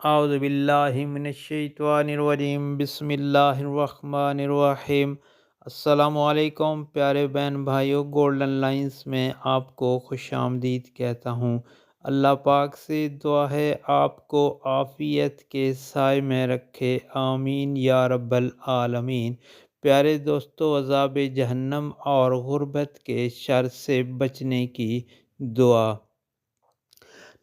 اعوذ باللہ من الشیطان الرجیم، بسم اللہ الرحمن الرحیم۔ السلام علیکم پیارے بہن بھائیوں، گولڈن لائنز میں آپ کو خوش آمدید کہتا ہوں۔ اللہ پاک سے دعا ہے آپ کو عافیت کے سائے میں رکھے، آمین یا رب العالمین۔ پیارے دوستو، عذاب جہنم اور غربت کے شر سے بچنے کی دعا۔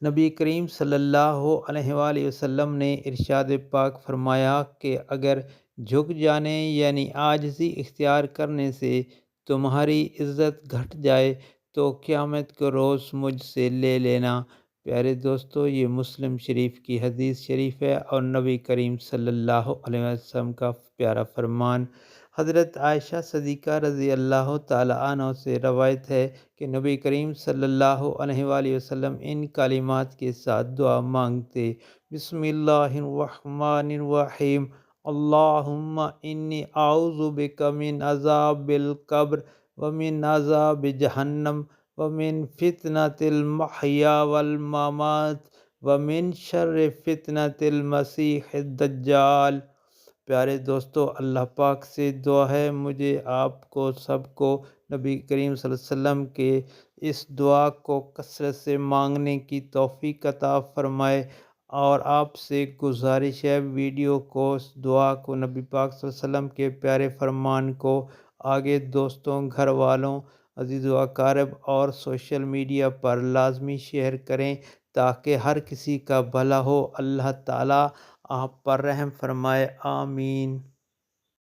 نبی کریم صلی اللہ علیہ وآلہ وسلم نے ارشاد پاک فرمایا کہ اگر جھک جانے یعنی عاجزی اختیار کرنے سے تمہاری عزت گھٹ جائے تو قیامت کے روز مجھ سے لے لینا۔ پیارے دوستو، یہ مسلم شریف کی حدیث شریف ہے اور نبی کریم صلی اللہ علیہ وسلم کا پیارا فرمان۔ حضرت عائشہ صدیقہ رضی اللہ تعالی عنہ سے روایت ہے کہ نبی کریم صلی اللہ علیہ وآلہ وسلم ان کلمات کے ساتھ دعا مانگتے: بسم اللہ الرحمن الرحیم، اللہم انی اعوذ بک من عذاب القبر ومن عذاب جہنم ومن فتنۃ المحیا والممات ومن شر فتنۃ المسیح الدجال۔ پیارے دوستو، اللہ پاک سے دعا ہے مجھے، آپ کو، سب کو نبی کریم صلی اللہ علیہ وسلم کے اس دعا کو کثرت سے مانگنے کی توفیق عطا فرمائے۔ اور آپ سے گزارش ہے، ویڈیو کو، اس دعا کو، نبی پاک صلی اللہ علیہ وسلم کے پیارے فرمان کو آگے دوستوں، گھر والوں، عزیز و اقارب اور سوشل میڈیا پر لازمی شیئر کریں تاکہ ہر کسی کا بھلا ہو۔ اللہ تعالیٰ آپ پر رحم فرمائے، آمین۔